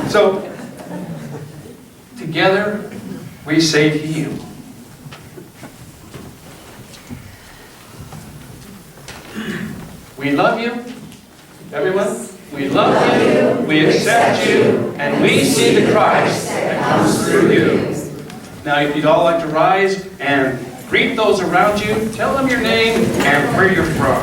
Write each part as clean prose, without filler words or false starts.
So, together, we say to you, we love you, everyone. We love you, we accept you, and we see the Christ that comes through you. Now, if you'd all like to rise and greet those around you, tell them your name and where you're from.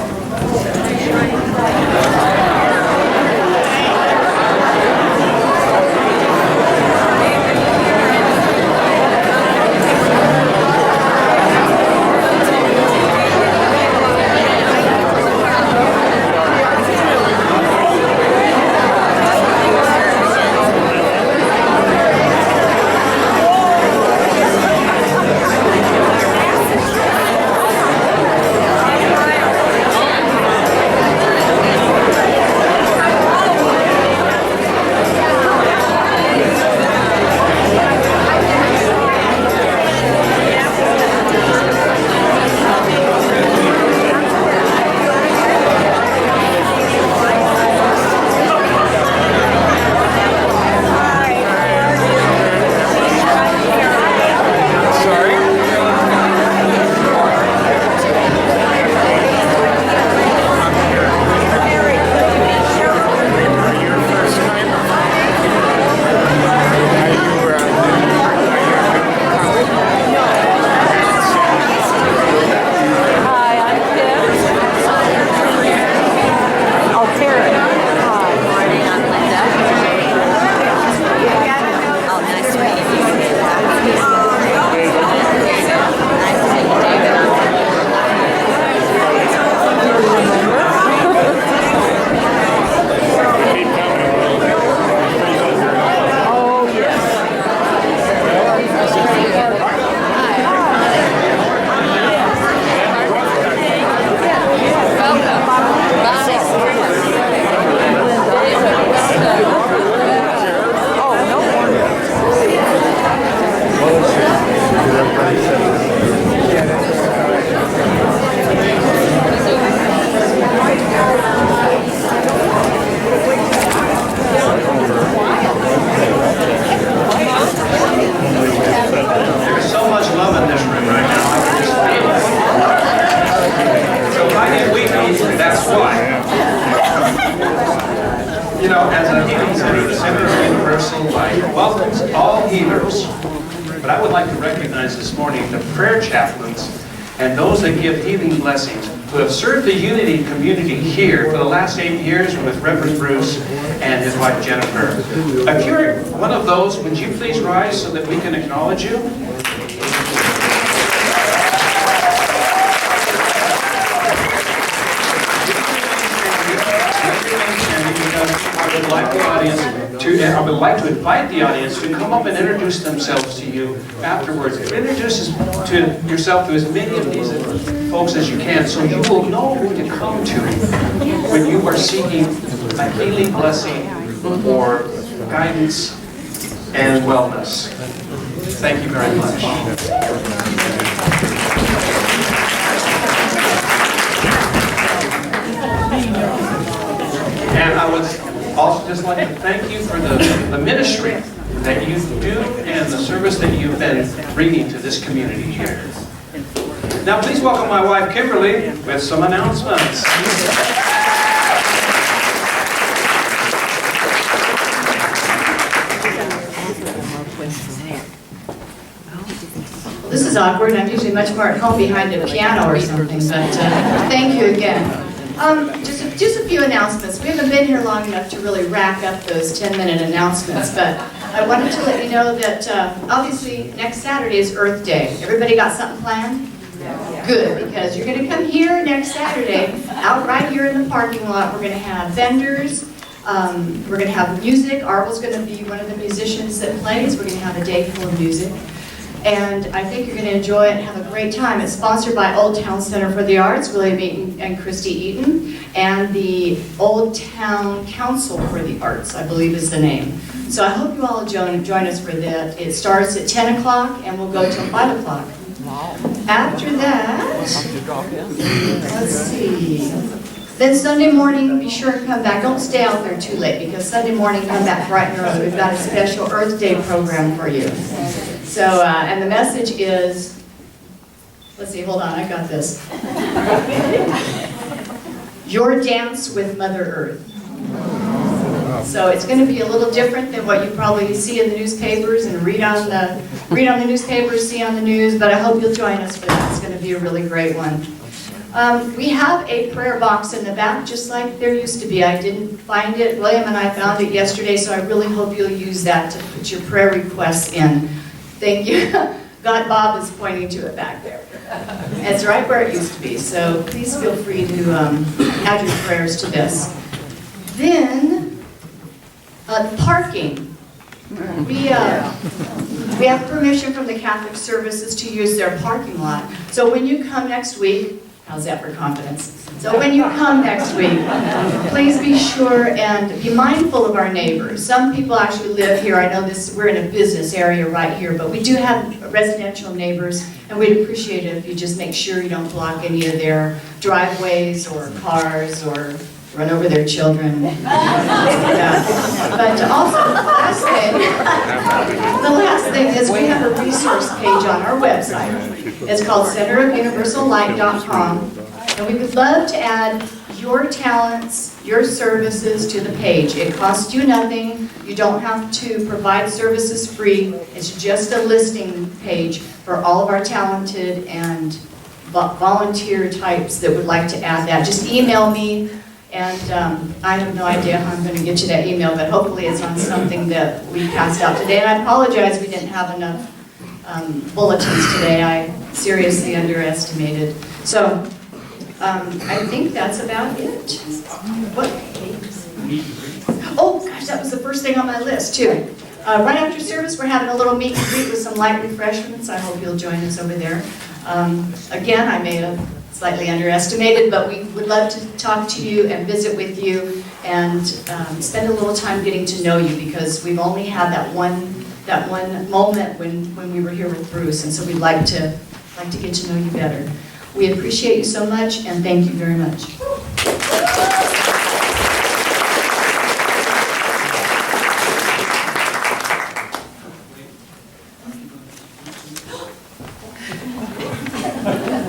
And those that give healing blessings, who have served the Unity community here for the last 8 years with Reverend Bruce and his wife Jennifer. If you're one of those, would you please rise so that we can acknowledge you? I would like to invite the audience to come up and introduce themselves to you afterwards. Introduce yourself to as many of these folks as you can, so you will know who to come to when you are seeking a healing blessing or guidance and wellness. Thank you very much. And I would also just like to thank you for the ministry that you do and the service that you've been bringing to this community here. Now please welcome my wife Kimberly with some announcements. This is awkward. I'm usually much more at home behind a piano or something, but thank you again. Just a few announcements. We haven't been here long enough to really rack up those 10-minute announcements, but I wanted to let you know that obviously next Saturday is Earth Day. Everybody got something planned? Good, because you're going to come here next Saturday, out right here in the parking lot. We're going to have vendors. We're going to have music. Arvel's going to be one of the musicians that plays. We're going to have a day full of music. And I think you're going to enjoy it and have a great time. It's sponsored by Old Town Center for the Arts, William Eaton and Christy Eaton, and the Old Town Council for the Arts, I believe is the name. So I hope you all join us for that. It starts at 10 o'clock and we'll go till 5 o'clock. After that, let's see. Then Sunday morning, be sure and come back. Don't stay out there too late, because Sunday morning, come back bright and early. We've got a special Earth Day program for you. So, and the message is, let's see, hold on, I got this. Your dance with Mother Earth. So it's going to be a little different than what you probably see in the newspapers and read on the newspapers, see on the news, but I hope you'll join us for that. It's going to be a really great one. We have a prayer box in the back, just like there used to be. I didn't find it. William and I found it yesterday, so I really hope you'll use that to put your prayer requests in. Thank you. God, Bob is pointing to it back there. It's right where it used to be, so please feel free to add your prayers to this. Then, parking. We have permission from the Catholic Services to use their parking lot. So when you come next week, how's that for confidence? So when you come next week, please be sure and be mindful of our neighbors. Some people actually live here. I know we're in a business area right here, but we do have residential neighbors, and we'd appreciate it if you just make sure you don't block any of their driveways or cars or run over their children. Yeah. But also, the last thing is we have a resource page on our website. It's called centerofuniversallight.com, and we would love to add your talents, your services to the page. It costs you nothing. You don't have to provide services free. It's just a listing page for all of our talented and volunteer types that would like to add that. Just email me. And I have no idea how I'm going to get you that email, but hopefully it's on something that we passed out today. And I apologize we didn't have enough bulletins today. I seriously underestimated. So I think that's about it. What? Oh gosh, that was the first thing on my list too. Right after service, we're having a little meet and greet with some light refreshments. I hope you'll join us over there. Again, I may have slightly underestimated, but we would love to talk to you and visit with you and spend a little time getting to know you, because we've only had that one moment when we were here with Bruce, and so we'd like to get to know you better. We appreciate you so much, and thank you very much.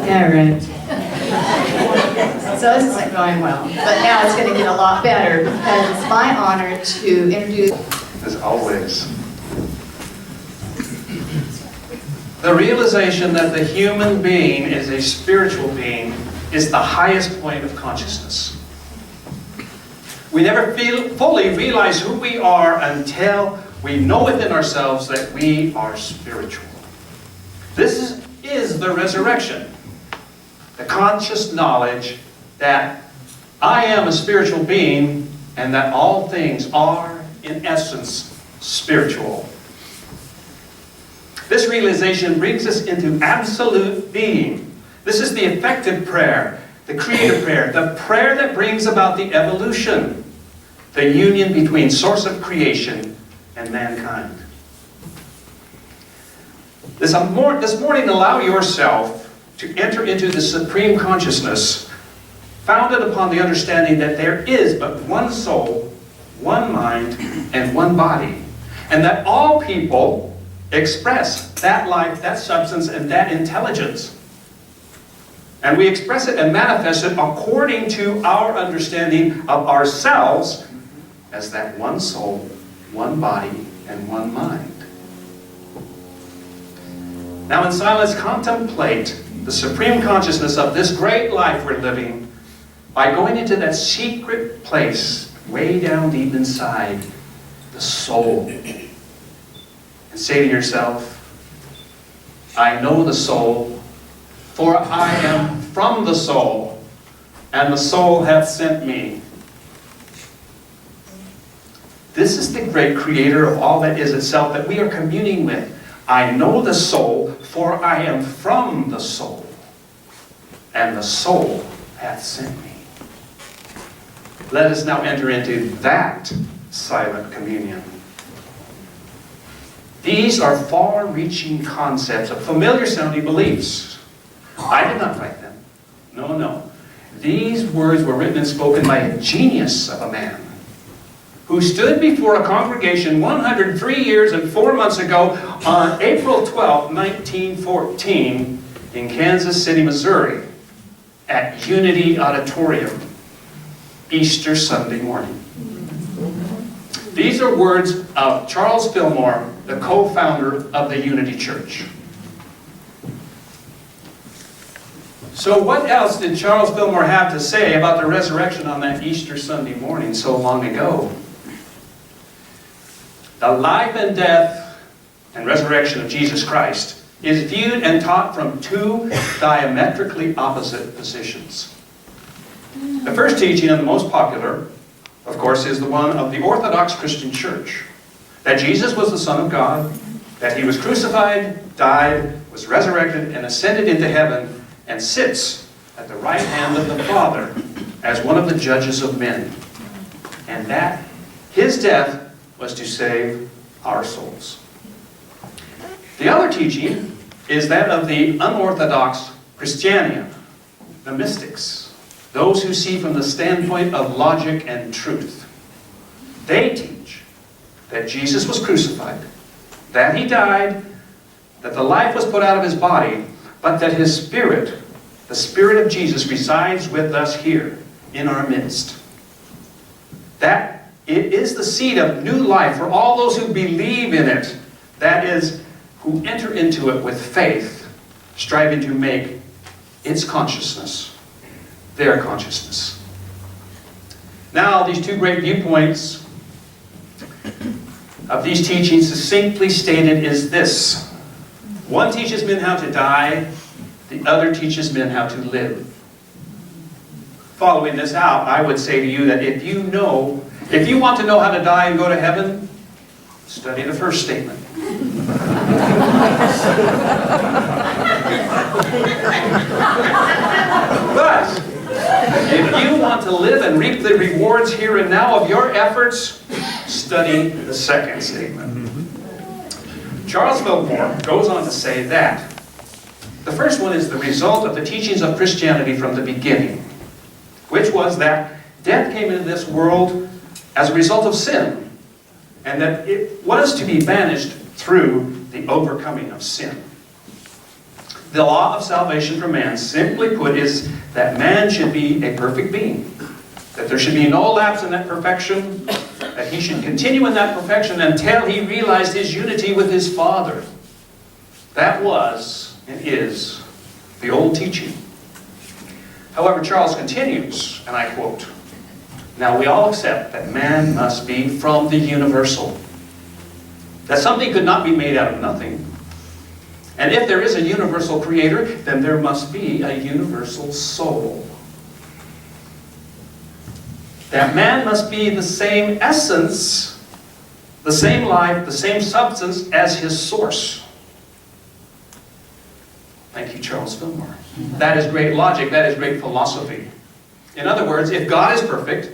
All right. So this isn't going well, but now it's going to get a lot better, because it's my honor to introduce... As always, the realization that the human being is a spiritual being is the highest point of consciousness. We never fully realize who we are until we know within ourselves that we are spiritual. This is the resurrection. The conscious knowledge that I am a spiritual being and that all things are, in essence, spiritual. This realization brings us into absolute being. This is the effective prayer, the creative prayer, the prayer that brings about the evolution, the union between source of creation and mankind. This morning, allow yourself to enter into the supreme consciousness founded upon the understanding that there is but one soul, one mind, and one body, and that all people express that life, that substance, and that intelligence. And we express it and manifest it according to our understanding of ourselves as that one soul, one body, and one mind. Now in silence, contemplate the supreme consciousness of this great life we're living by going into that secret place way down deep inside the soul. And say to yourself, I know the soul, for I am from the soul, and the soul hath sent me. This is the great creator of all that is itself that we are communing with. I know the soul, for I am from the soul, and the soul hath sent me. Let us now enter into that silent communion. These are far-reaching concepts of familiar-sounding beliefs. I did not write them. No, no. These words were written and spoken by a genius of a man who stood before a congregation 103 years and 4 months ago on April 12, 1914 in Kansas City, Missouri at Unity Auditorium, Easter Sunday morning. These are words of Charles Fillmore, the co-founder of the Unity Church. So what else did Charles Fillmore have to say about the resurrection on that Easter Sunday morning so long ago? The life and death and resurrection of Jesus Christ is viewed and taught from two diametrically opposite positions. The first teaching, and the most popular, of course, is the one of the Orthodox Christian Church. That Jesus was the Son of God, that He was crucified, died, was resurrected, and ascended into heaven, and sits at the right hand of the Father as one of the judges of men. And that His death was to save our souls. The other teaching is that of the unorthodox Christiania, the mystics, those who see from the standpoint of logic and truth. They teach that Jesus was crucified, that He died, that the life was put out of His body, but that His Spirit, the Spirit of Jesus, resides with us here in our midst. That it is the seed of new life for all those who believe in it, that is, who enter into it with faith, striving to make its consciousness their consciousness. Now, these two great viewpoints of these teachings succinctly stated is this. One teaches men how to die, the other teaches men how to live. Following this out, I would say to you that if you want to know how to die and go to heaven, study the first statement. But if you want to live and reap the rewards here and now of your efforts, study the second statement. Charles Fillmore goes on to say that the first one is the result of the teachings of Christianity from the beginning, which was that death came into this world as a result of sin, and that it was to be banished through the overcoming of sin. The law of salvation for man, simply put, is that man should be a perfect being, that there should be no lapse in that perfection, that he should continue in that perfection until he realized his unity with his Father. That was and is the old teaching. However, Charles continues, and I quote, "Now we all accept that man must be from the universal, that something could not be made out of nothing. And if there is a universal creator, then there must be a universal soul. That man must be the same essence, the same life, the same substance as his source." Thank you, Charles Fillmore. That is great logic. That is great philosophy. In other words, if God is perfect,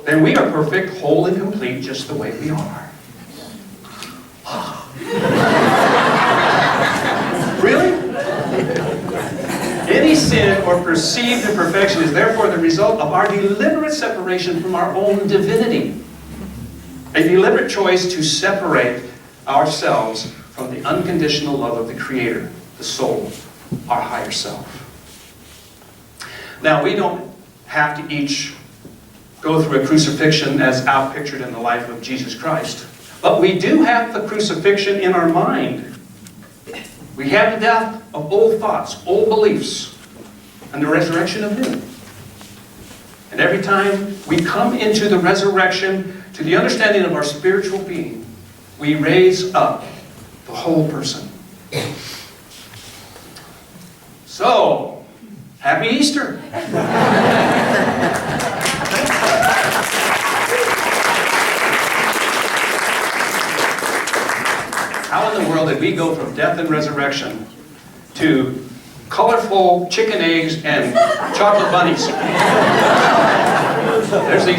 then we are perfect, whole and complete, just the way we are. Really? Any sin or perceived imperfection is therefore the result of our deliberate separation from our own divinity. A deliberate choice to separate ourselves from the unconditional love of the Creator, the soul, our higher self. Now, we don't have to each go through a crucifixion as outpictured in the life of Jesus Christ. But we do have the crucifixion in our mind. We have the death of old thoughts, old beliefs, and the resurrection of new. And every time we come into the resurrection, to the understanding of our spiritual being, we raise up the whole person. So, happy Easter! How in the world did we go from death and resurrection to colorful chicken eggs and chocolate bunnies? There's the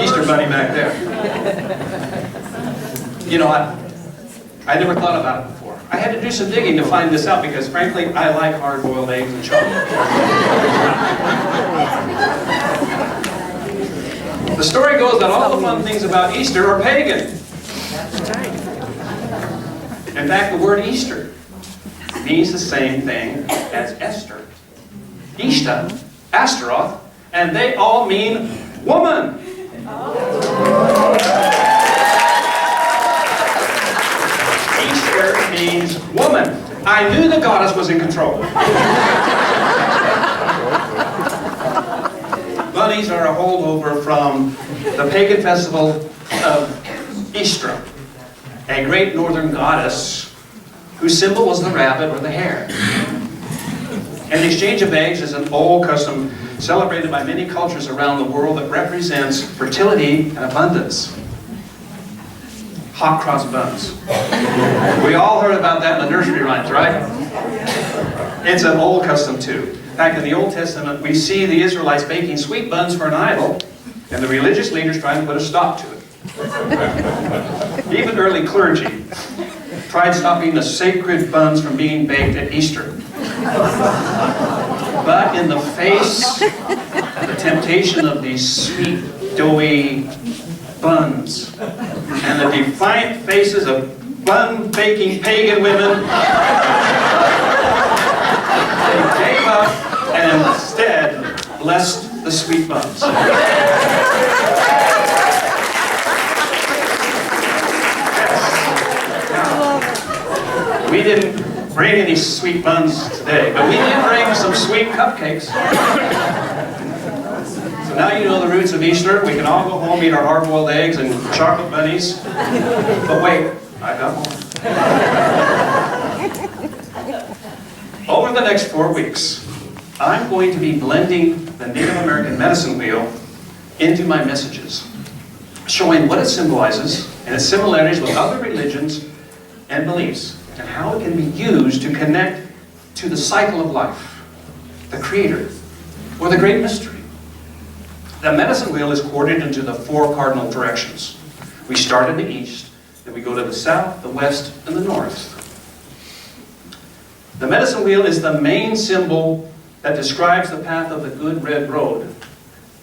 Easter bunny back there. You know, I never thought about it before. I had to do some digging to find this out because, frankly, I like hard-boiled eggs and chocolate. The story goes that all the fun things about Easter are pagan. In fact, the word Easter means the same thing as Esther, Ishta, Astaroth, and they all mean woman. Easter means woman. I knew the goddess was in control. Bunnies are a holdover from the pagan festival of Easter, a great northern goddess whose symbol was the rabbit or the hare. And the exchange of eggs is an old custom celebrated by many cultures around the world that represents fertility and abundance. Hot cross buns. We all heard about that in the nursery rhymes, right? It's an old custom too. Back in the Old Testament, we see the Israelites baking sweet buns for an idol, and the religious leaders trying to put a stop to it. Even early clergy tried stopping the sacred buns from being baked at Easter. But in the face of the temptation of these sweet, doughy buns, and the defiant faces of bun-baking pagan women, they gave up and instead blessed the sweet buns. We didn't bring any sweet buns today, but we did bring some sweet cupcakes. So now you know the roots of Easter. We can all go home, eat our hard-boiled eggs and chocolate bunnies. But wait, I got more. Over the next 4 weeks, I'm going to be blending the Native American medicine wheel into my messages, showing what it symbolizes and its similarities with other religions and beliefs, and how it can be used to connect to the cycle of life, the Creator, or the great mystery. The medicine wheel is coordinated into the 4 cardinal directions. We start in the east, then we go to the south, the west, and the north. The medicine wheel is the main symbol that describes the path of the good red road.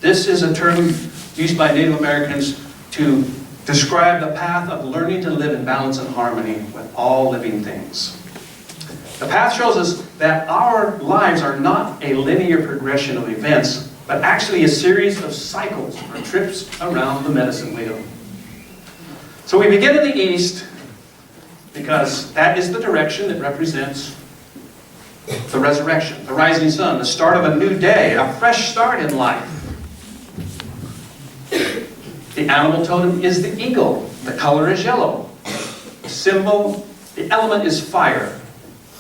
This is a term used by Native Americans to describe the path of learning to live in balance and harmony with all living things. The path shows us that our lives are not a linear progression of events, but actually a series of cycles or trips around the medicine wheel. So we begin in the east because that is the direction that represents the resurrection, the rising sun, the start of a new day, a fresh start in life. The animal totem is the eagle. The color is yellow. The symbol, the element is fire.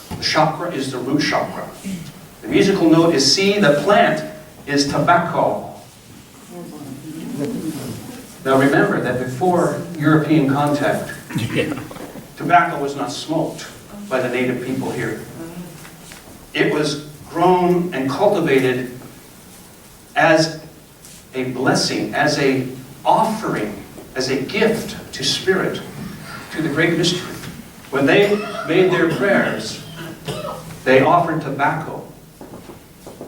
The chakra is the root chakra. The musical note is C. The plant is tobacco. Now remember that before European contact, tobacco was not smoked by the native people here. It was grown and cultivated as a blessing, as a offering, as a gift to Spirit, to the great mystery. When they made their prayers, they offered tobacco.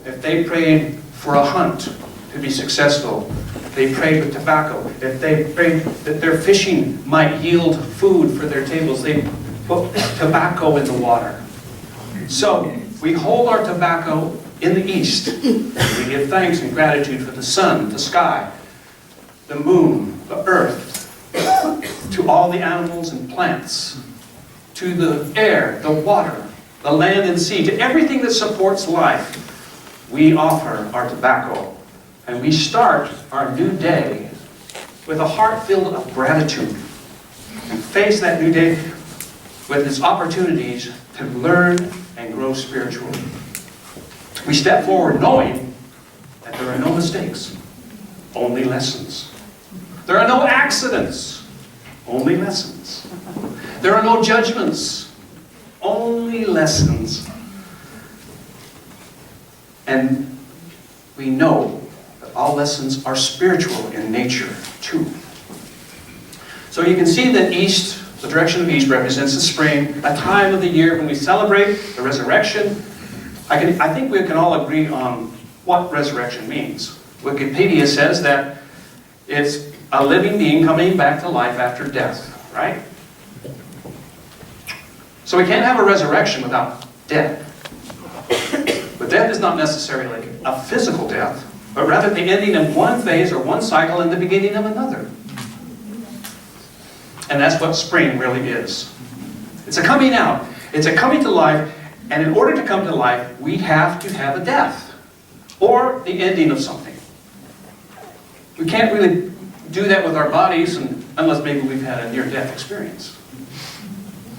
If they prayed for a hunt to be successful, they prayed with tobacco. If they prayed that their fishing might yield food for their tables, they put tobacco in the water. So we hold our tobacco in the east. We give thanks and gratitude for the sun, the sky, the moon, the earth, to all the animals and plants, to the air, the water, the land and sea, to everything that supports life. We offer our tobacco, and we start our new day with a heart filled of gratitude, and face that new day with its opportunities to learn and grow spiritually. We step forward knowing that there are no mistakes, only lessons. There are no accidents, only lessons. There are no judgments, only lessons. And we know that all lessons are spiritual in nature too. So you can see that east The direction of east represents the spring, a time of the year when we celebrate the resurrection. I think we can all agree on what resurrection means. Wikipedia says that it's a living being coming back to life after death, right? So we can't have a resurrection without death. But death is not necessarily a physical death, but rather the ending of one phase or one cycle and the beginning of another. And that's what spring really is. It's a coming out. It's a coming to life. And in order to come to life, we have to have a death. Or the ending of something. We can't really do that with our bodies unless maybe we've had a near-death experience.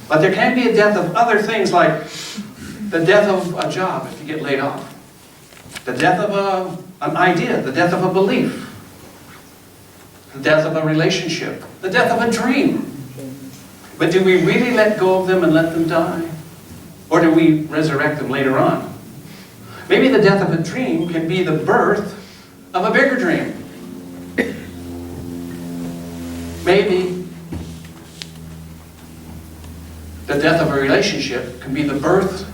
But there can be a death of other things, like the death of a job if you get laid off. The death of an idea. The death of a belief. The death of a relationship. The death of a dream. But do we really let go of them and let them die? Or do we resurrect them later on? Maybe the death of a dream can be the birth of a bigger dream. Maybe the death of a relationship can be the birth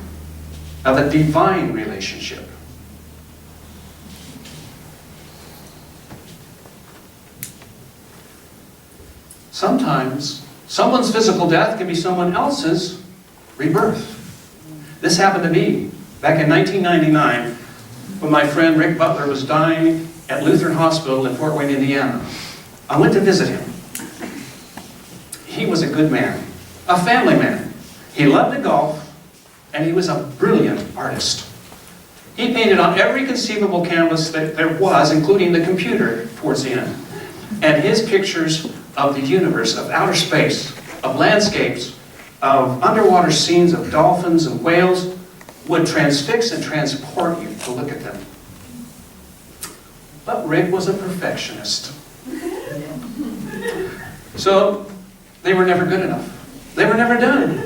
of a divine relationship. Sometimes, someone's physical death can be someone else's rebirth. This happened to me back in 1999 when my friend Rick Butler was dying at Lutheran Hospital in Fort Wayne, Indiana. I went to visit him. He was a good man, a family man. He loved to golf, and he was a brilliant artist. He painted on every conceivable canvas that there was, including the computer towards the end. And his pictures of the universe, of outer space, of landscapes, of underwater scenes of dolphins and whales would transfix and transport you to look at them. But Rick was a perfectionist. So they were never good enough. They were never done.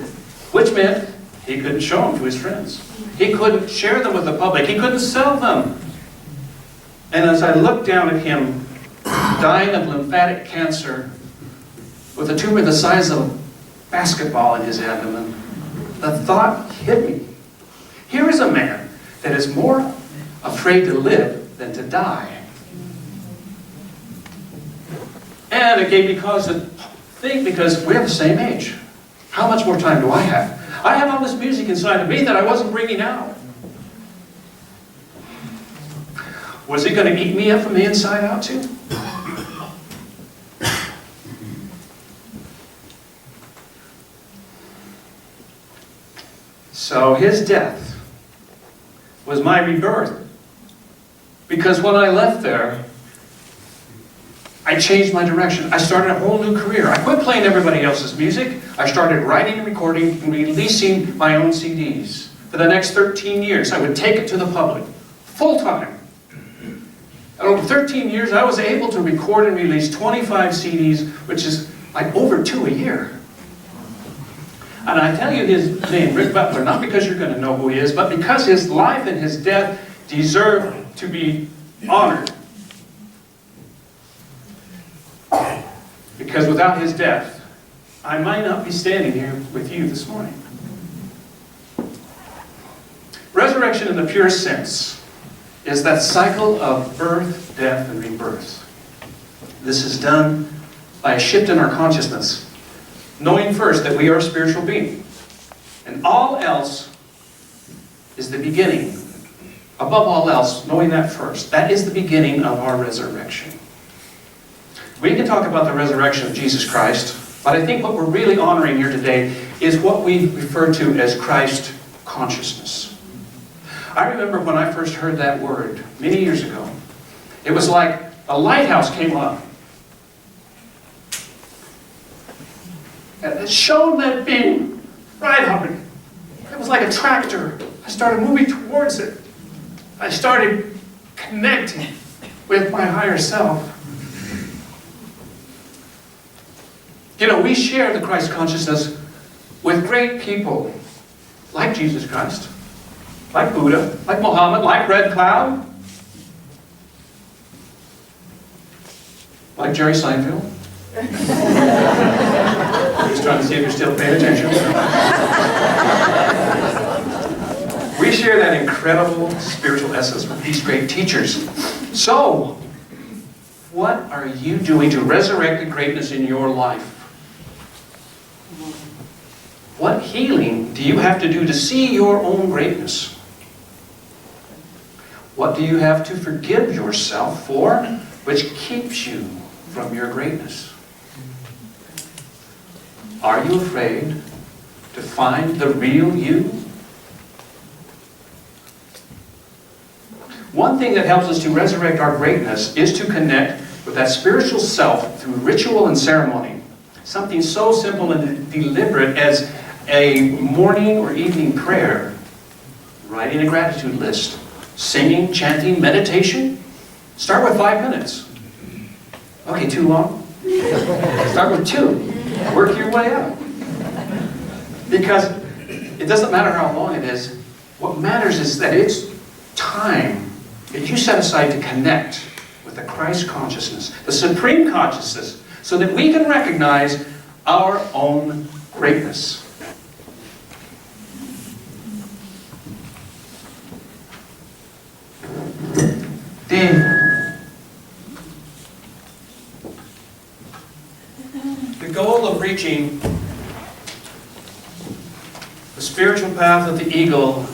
Which meant he couldn't show them to his friends. He couldn't share them with the public. He couldn't sell them. And as I looked down at him, dying of lymphatic cancer, with a tumor the size of a basketball in his abdomen, the thought hit me. Here is a man that is more afraid to live than to die. And it gave me cause to think, because we have the same age. How much more time do I have? I have all this music inside of me that I wasn't bringing out. Was it going to eat me up from the inside out too? So his death was my rebirth. Because when I left there, I changed my direction. I started a whole new career. I quit playing everybody else's music. I started writing and recording and releasing my own CDs. For the next 13 years, I would take it to the public, full time. And over 13 years, I was able to record and release 25 CDs, which is like over 2 a year. And I tell you his name, Rick Butler, not because you're going to know who he is, but because his life and his death deserve to be honored. Because without his death, I might not be standing here with you this morning. Resurrection in the purest sense is that cycle of birth, death, and rebirth. This is done by a shift in our consciousness, knowing first that we are a spiritual being. And all else is the beginning. Above all else, knowing that first. That is the beginning of our resurrection. We can talk about the resurrection of Jesus Christ, but I think what we're really honoring here today is what we refer to as Christ consciousness. I remember when I first heard that word many years ago, it was like a lighthouse came up. And it showed that beam right up. It was like a tractor. I started moving towards it. I started connecting with my higher self. You know, we share the Christ consciousness with great people like Jesus Christ, like Buddha, like Muhammad, like Red Cloud, like Jerry Seinfeld. He's trying to see if you're still paying attention. We share that incredible spiritual essence with these great teachers. So, what are you doing to resurrect the greatness in your life? What healing do you have to do to see your own greatness? What do you have to forgive yourself for, which keeps you from your greatness? Are you afraid to find the real you? One thing that helps us to resurrect our greatness is to connect with that spiritual self through ritual and ceremony. Something so simple and deliberate as a morning or evening prayer, writing a gratitude list, singing, chanting, meditation. Start with 5 minutes. Okay, too long? Start with 2. Work your way up. Because it doesn't matter how long it is. What matters is that it's time that you set aside to connect with the Christ consciousness, the supreme consciousness, so that we can recognize our own greatness. The goal of reaching the spiritual path of the eagle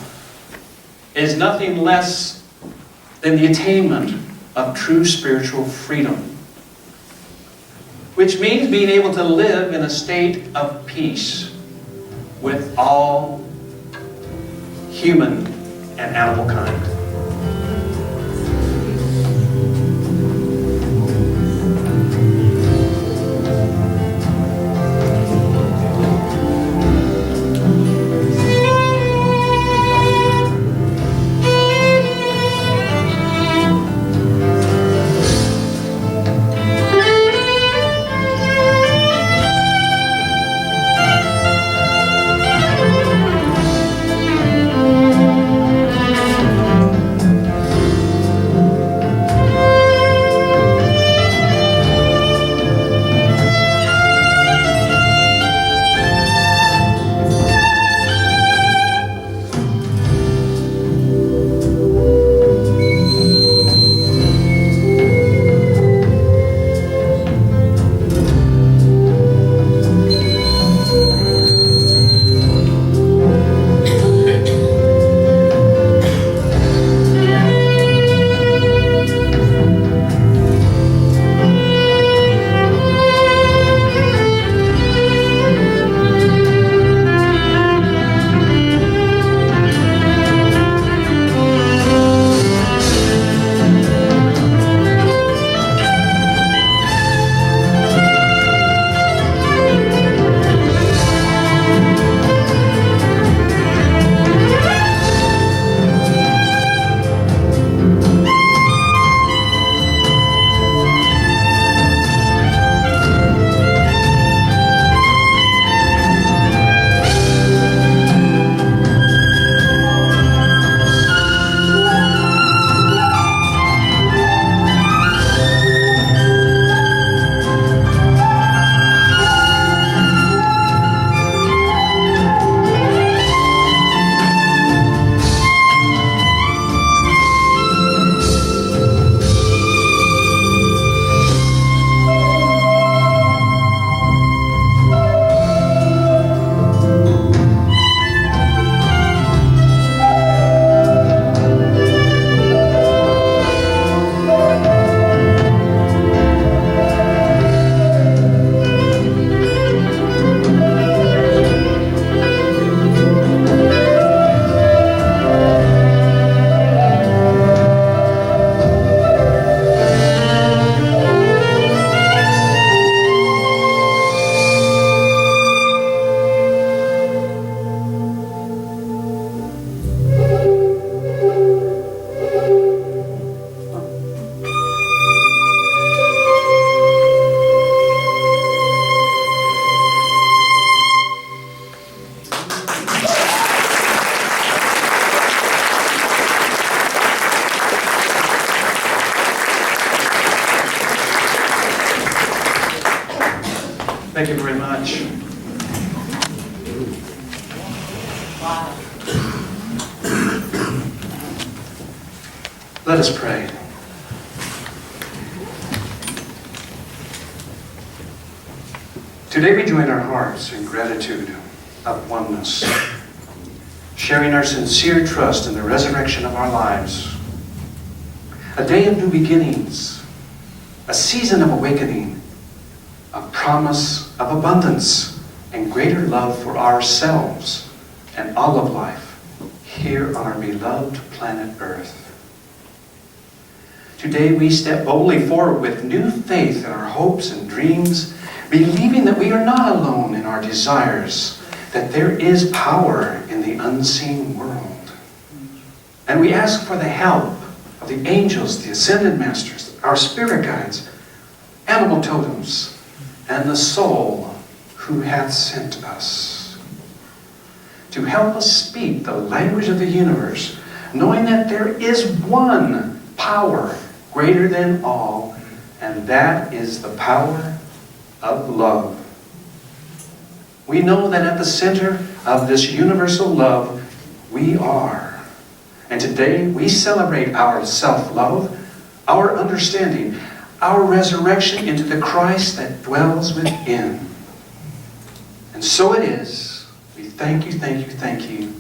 is nothing less than the attainment of true spiritual freedom, which means being able to live in a state of peace with all human and animal kind. Let us pray. Today we join our hearts in gratitude of oneness, sharing our sincere trust in the resurrection of our lives. A day of new beginnings, a season of awakening, a promise of abundance and greater love for ourselves and all of life here on our beloved planet Earth. Today we step boldly forward with new faith in our hopes and dreams, believing that we are not alone in our desires, that there is power in the unseen world. And we ask for the help of the angels, the ascended masters, our spirit guides, animal totems, and the soul who hath sent us, to help us speak the language of the universe, knowing that there is one power greater than all, and that is the power of love. We know that at the center of this universal love, we are. And today we celebrate our self-love, our understanding, our resurrection into the Christ that dwells within. And so it is. We thank you, thank you, thank you.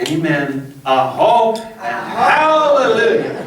Amen. Aho and hallelujah.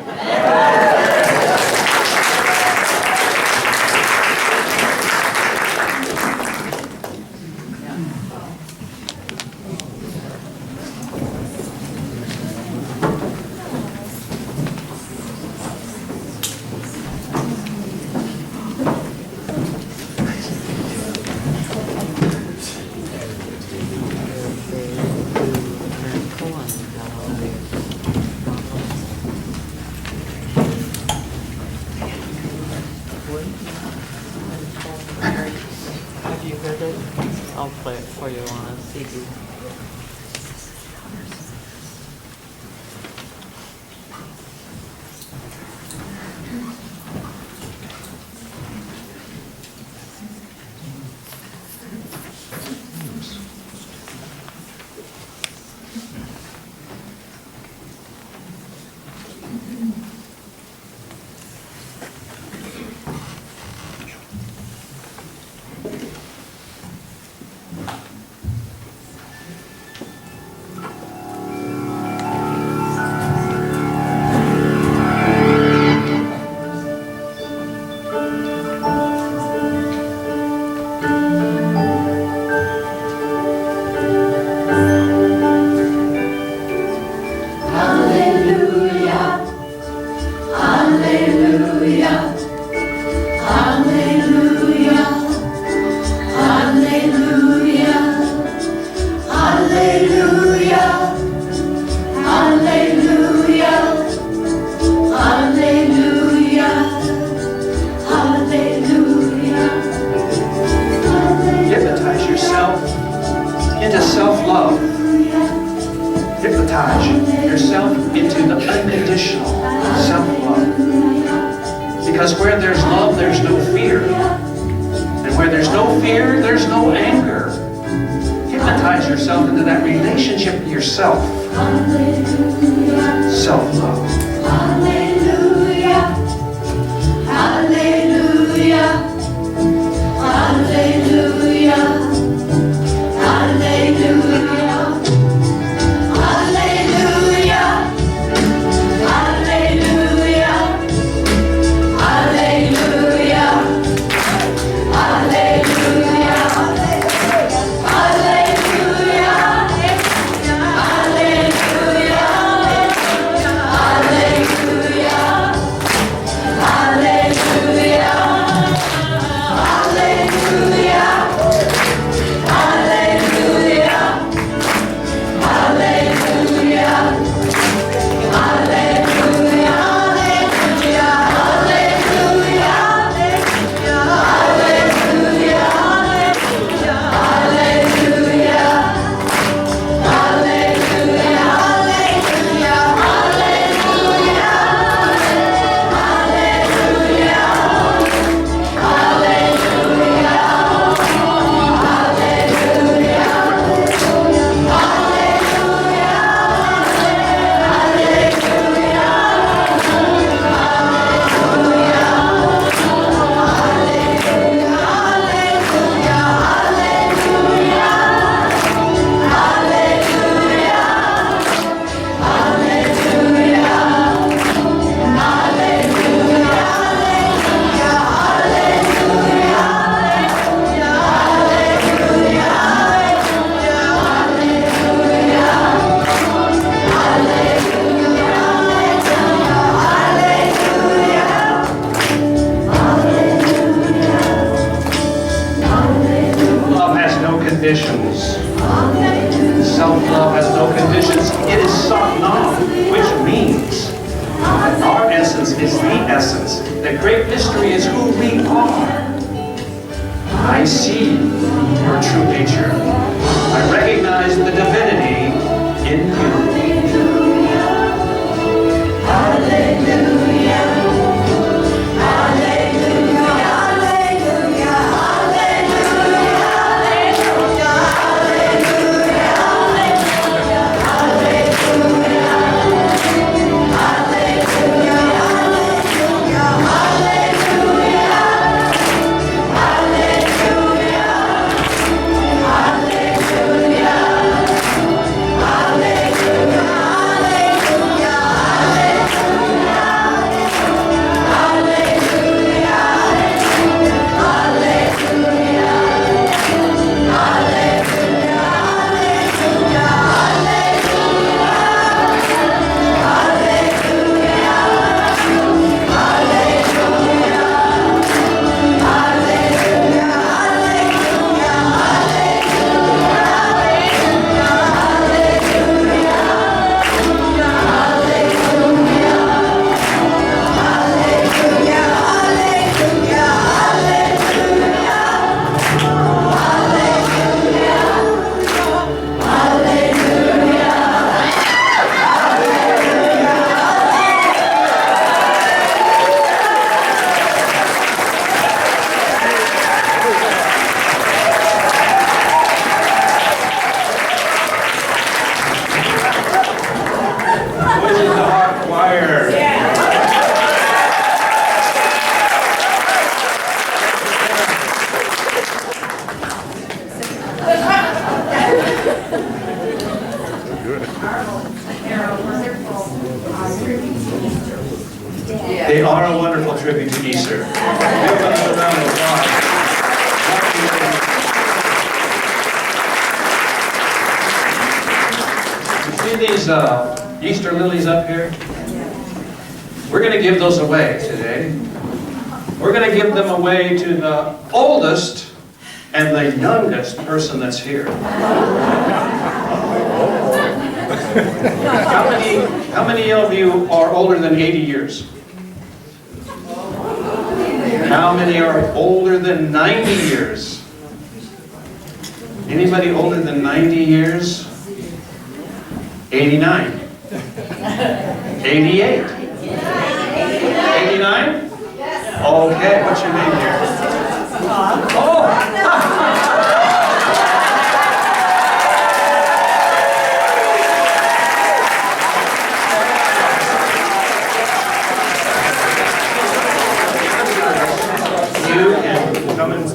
Have you heard it? I'll play it for you on a CD. Hypnotize yourself into self-love. Hypnotize yourself into the unconditional self-love. Because where there's love, there's no fear. And where there's no fear, there's no anger. Hypnotize yourself into that relationship with yourself. Self-love. Hallelujah. Hallelujah. Hallelujah. Hallelujah. Hallelujah. Hallelujah. Hallelujah. Hallelujah. Hallelujah. Hallelujah. conditions. Self-love has no conditions. It is sat-nam, which means that our essence is the essence. The great mystery is who we are. I see your true nature. I recognize the divinity in you. They are a wonderful tribute to Easter. Give them a round of applause. You see these Easter lilies up here? We're going to give those away today. We're going to give them away to the oldest and the youngest person that's here. How many of you are older than 80 years? How many are older than 90 years? Anybody older than 90 years? 89? 88? 89? Okay, what's your name here? Oh! Come and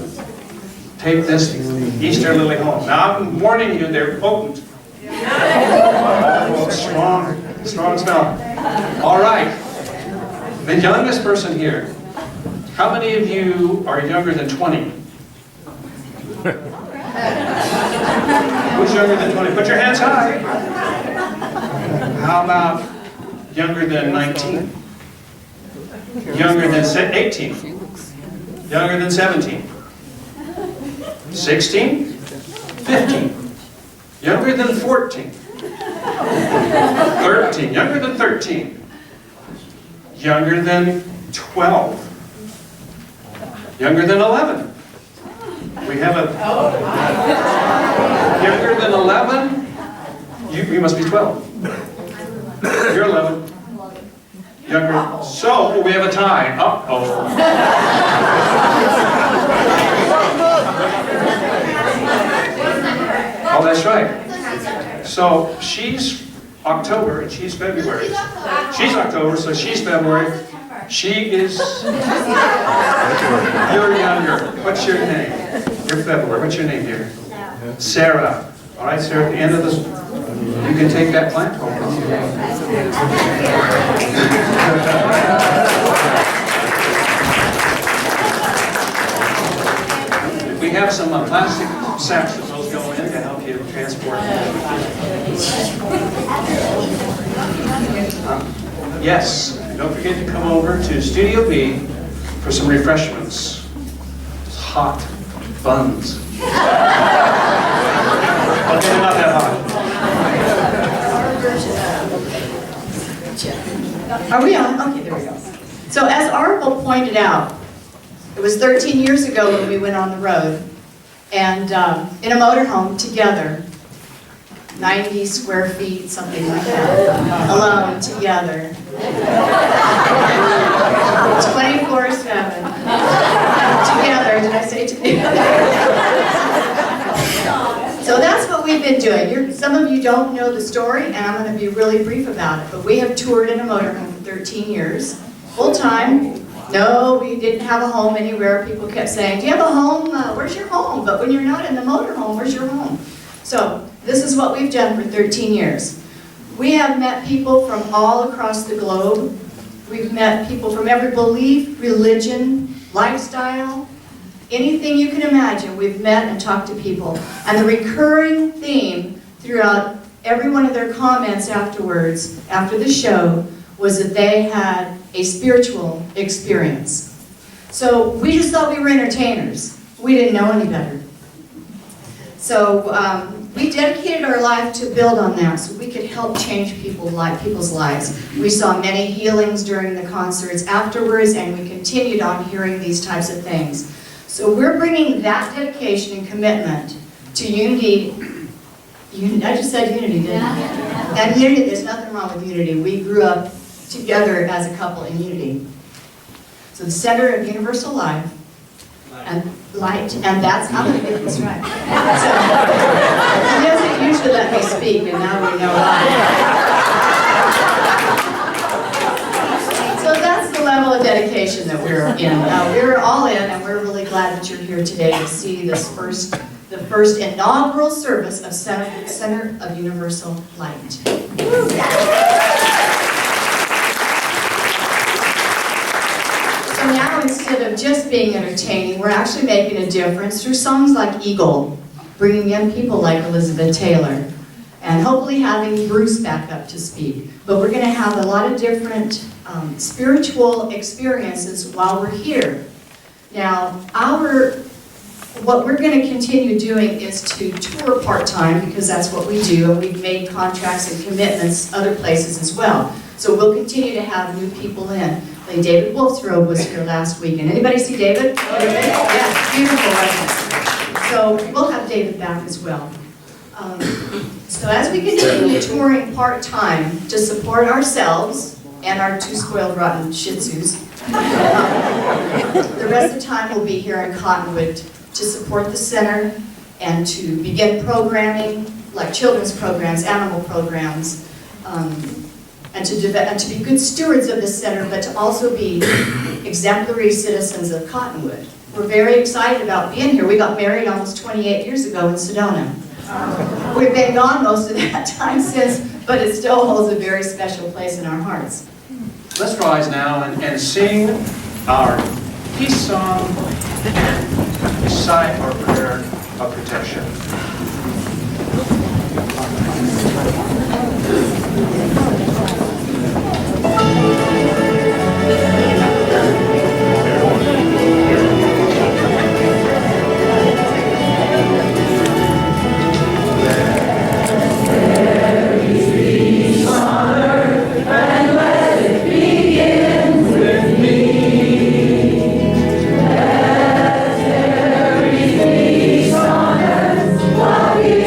take this Easter lily home. Now I'm warning you, they're potent. Oh, strong smell. All right. The youngest person here. How many of you are younger than 20? Who's younger than 20? Put your hands high. How about younger than 19? Younger than 18? Younger than 17? 16? 15? Younger than 14? 13? Younger than 13? Younger than 12? Younger than 11? We have a... Younger than 11? You must be 12. You're 11. Younger. So, we have a tie. Uh-oh. Oh, that's right. So, she's October and she's February. She's October, so she's February. She is... You're younger. What's your name? You're February. What's your name, dear? Sarah. All right, Sarah, at the end of this, you can take that plant home. We have some plastic sacks that those go in to help you transport. Yes, don't forget to come over to Studio B for some refreshments. Hot buns. pointed out, it was 13 years ago when we went on the road, and in a motorhome together, 90 square feet, something like that, alone, together. 24/7. Together, did I say together? So that's what we've been doing. Some of you don't know the story, and I'm going to be really brief about it, but we have toured in a motorhome for 13 years, full time. No, we didn't have a home anywhere. People kept saying, do you have a home? Where's your home? But when you're not in the motorhome, where's your home? So this is what we've done for 13 years. We have met people from all across the globe. We've met people from every belief, religion, lifestyle, anything you can imagine. We've met and talked to people. And the recurring theme throughout every one of their comments afterwards, after the show, was that they had a spiritual experience. So we just thought we were entertainers. We didn't know any better. So we dedicated our life to build on that so we could help change people's lives. We saw many healings during the concerts afterwards, and we continued on hearing these types of things. So we're bringing that dedication and commitment to unity. I just said unity, didn't I? And unity, there's nothing wrong with unity. We grew up together as a couple in unity. So the Center of Universal Life and Light, and that's, I'm going to get this right. So, he doesn't usually let me speak, and now we know why. So that's the level of dedication that we're in. We're all in, and we're really glad that you're here today to see the first inaugural service of Center of Universal Light. So now, instead of just being entertaining, we're actually making a difference through songs like Eagle, bringing in people like Elizabeth Taylor, and hopefully having Bruce back up to speak. But we're going to have a lot of different spiritual experiences while we're here. Now, what we're going to continue doing is to tour part-time, because that's what we do, and we've made contracts and commitments other places as well. So we'll continue to have new people in. Like David Wolfthrope was here last weekend. Anybody see David? Yeah, beautiful, right? So we'll have David back as well. So as we continue touring part-time to support ourselves and our two spoiled rotten Shih Tzus, the rest of the time we'll be here in Cottonwood to support the center and to begin programming, like children's programs, animal programs, and to be good stewards of the center, but to also be exemplary citizens of Cottonwood. We're very excited about being here. We got married almost 28 years ago in Sedona. We've been gone most of that time since, but it still holds a very special place in our hearts. Let's rise now and sing our peace song and recite our prayer of protection. What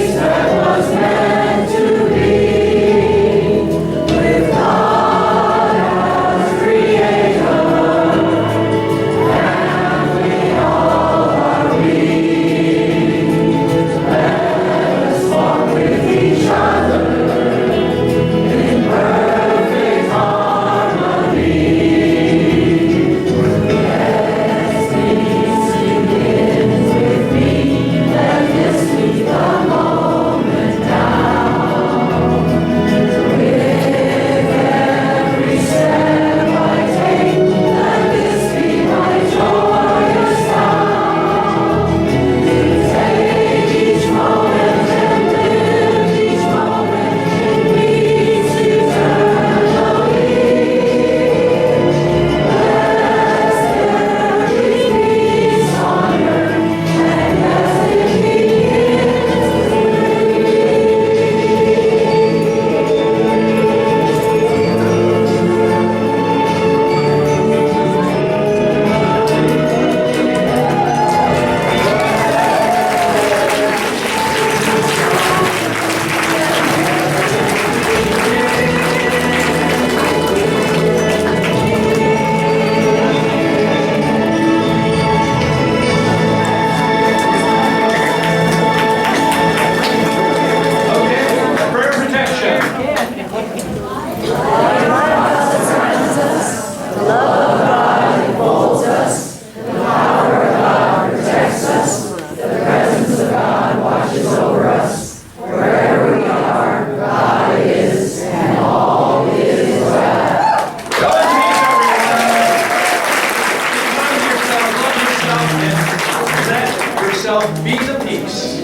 yourself, be the peace.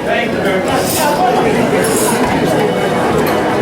Thank you very much.